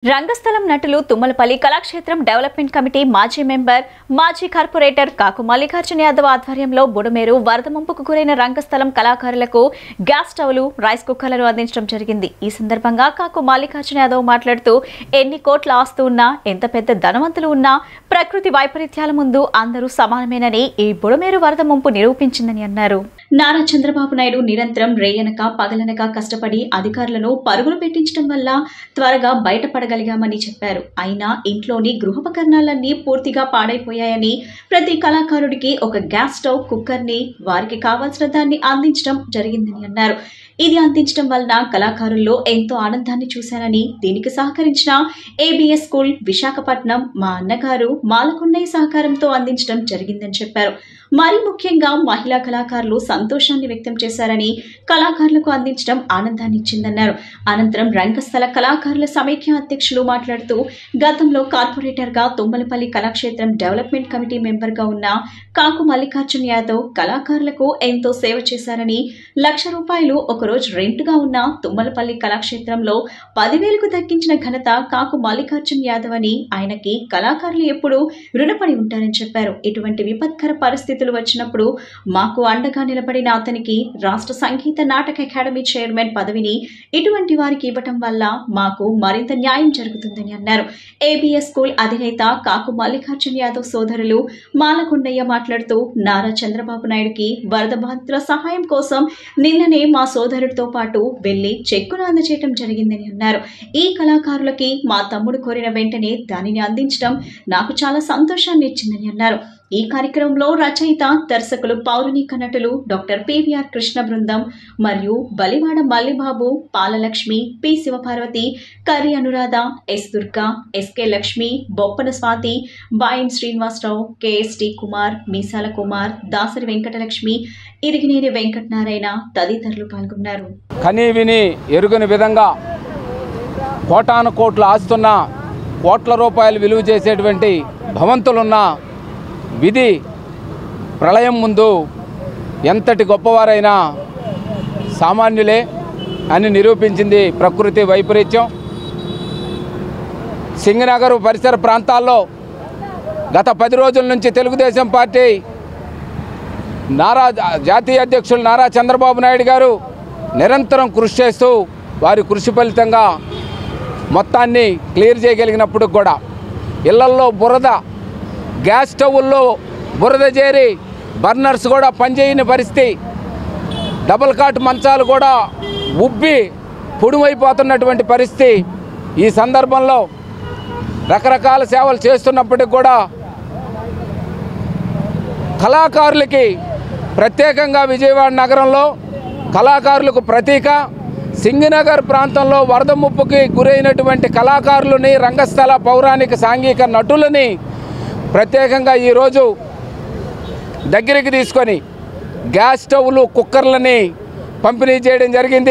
రంగస్థలం నటులు Tummalapalli Kalakshetram development committee మాజీ member మాజీ కార్పొరేటర్ కాకు మల్లికార్జున యాదవ్ ఆధ్వర్యంలో బుడమేరు వరద ముంపుకు గురైన రంగస్థలం కళాకారులకు గ్యాస్ స్టవ్లు రైస్ కుక్కర్లను అందించడం జరిగింది। ఈ సందర్భంగా కాకు మల్లికార్జున యాదవ్ మాట్లాడుతూ ఎన్ని కోట్ల ఆస్తు ఉన్నా ఎంత పెద్ద ధనవంతులు ఉన్నా ప్రకృతి వైపరీత్యాల ముందు అందరూ సమానమేనని ఈ బుడమేరు వరద ముంపు నిరూపించిందని అన్నారు। నారా చంద్రబాబు నాయుడు నిరంతరం రేయనక పగలనక కష్టపడి అధికారులను పరుగులు పెట్టించడం వల్ల త్వరగా బయటపడగలిగామని చెప్పారు। అయినా ఇంట్లోని గృహోపకరణాలన్నీ పూర్తిగా పాడైపోయాయని ప్రతి కళాకారుడికి ఒక గ్యాస్ స్టవ్ కుక్కర్ని వారికి కావాల్సిన దాన్ని అందించడం జరిగిందని అన్నారు। ఇది అందించడం వలన కళాకారుల్లో ఎంతో ఆనందాన్ని చూశానని దీనికి సహకరించిన ఏబిఎస్ స్కూల్ విశాఖపట్నం మా అన్నగారు మాలకొండయ్య సహకారంతో అందించడం జరిగిందని చెప్పారు। మరి ముఖ్యంగా మహిళా కళాకారులు సంతోషాన్ని వ్యక్తం చేశారని కళాకారులకు అందించడం ఆనందాన్ని ఇచ్చిందన్నారు। అనంతరం రంగస్థల కళాకారుల సమైక్య అధ్యక్షులు మాట్లాడుతూ గతంలో కార్పొరేటర్ గా Tummalapalli Kalakshetram development committee member గా ఉన్న కాకు మల్లికార్జున యాదవ్ కళాకారులకు ఎంతో సేవ చేశారని ₹1,00,000 ఒకరోజు రెంట్ గా ఉన్న తుమ్మలపల్లి కళాక్షేత్రంలో 10,000కు దక్కించిన ఘనత కాకు మల్లికార్జున యాదవ్ అని ఆయనకి కళాకారులు ఎప్పుడూ రుణపడి ఉంటారని చెప్పారు। ఇటువంటి విపత్కర పరిస్థితులు వచ్చినప్పుడు మాకు అండగా నిలబడిన అతనికి రాష్ట్ర సంగీత నాటక అకాడమీ చైర్మన్ పదవిని ఇటువంటి వారికి ఇవ్వటం వల్ల మాకు మరింత న్యాయం జరుగుతుందని అన్నారు। ఏబిఎస్ స్కూల్ అధినేత కాకు మల్లికార్జున యాదవ్ సోదరులు మాలకొండయ్య మాట్లాడుతూ నారా చంద్రబాబు నాయుడుకి వరద బాధితుల సహాయం కోసం నిన్ననే మా సోదరుడితో పాటు వెళ్లి చెక్కును అందజేయడం జరిగిందని అన్నారు। ఈ కళాకారులకి మా తమ్ముడు కోరిన వెంటనే దానిని అందించడం నాకు చాలా సంతోషాన్ని ఇచ్చిందని అన్నారు। ఈ కార్యక్రమంలో రచయిత దర్శకులు పౌరాణిక నటులు డాక్టర్ పివిఆర్ కృష్ణ బృందం మరియు బలివాడ మల్లిబాబు పాలలక్ష్మి పి శివపార్వతి కర్రి అనురాధ ఎస్ దుర్గా ఎస్కే లక్ష్మి బొప్పన స్వాతి బాయం శ్రీనివాసరావు కెఎస్టి కుమార్ మీసాల కుమార్ దాసరి వెంకటలక్ష్మి ఇరిగినేని వెంకటనారాయణ తదితరులు పాల్గొన్నారు। కనీ విని ఎరుగని విధంగా కోటాను కోట్ల ఆస్తున్న కోట్ల రూపాయలు విలువ చేసేటువంటి భవంతులున్న విధి ప్రళయం ముందు ఎంతటి గొప్పవారైనా సామాన్యులే అని నిరూపించింది ప్రకృతి వైపరీత్యం। సింగనగర్ పరిసర ప్రాంతాల్లో గత 10 రోజుల నుంచి తెలుగుదేశం పార్టీ జాతీయ అధ్యక్షులు నారా చంద్రబాబు నాయుడు గారు నిరంతరం కృషి చేస్తూ వారి కృషి ఫలితంగా మొత్తాన్ని క్లియర్ చేయగలిగినప్పుడు కూడా ఇళ్లల్లో బురద గ్యాస్ స్టవ్ల్లో బురద చేరి బర్నర్స్ కూడా పనిచేయని పరిస్థితి, డబుల్ కాట్ మంచాలు కూడా ఉబ్బి పొడుమైపోతున్నటువంటి పరిస్థితి। ఈ సందర్భంలో రకరకాల సేవలు చేస్తున్నప్పటికి కూడా కళాకారులకి ప్రత్యేకంగా విజయవాడ నగరంలో కళాకారులకు ప్రతీక సింగనగర్ ప్రాంతంలో వరద ముప్పుకి గురైనటువంటి కళాకారులని రంగస్థల పౌరాణిక సాంఘిక నటులని ప్రత్యేకంగా ఈరోజు దగ్గరికి తీసుకొని గ్యాస్ స్టవ్లు కుక్కర్లని పంపిణీ చేయడం జరిగింది।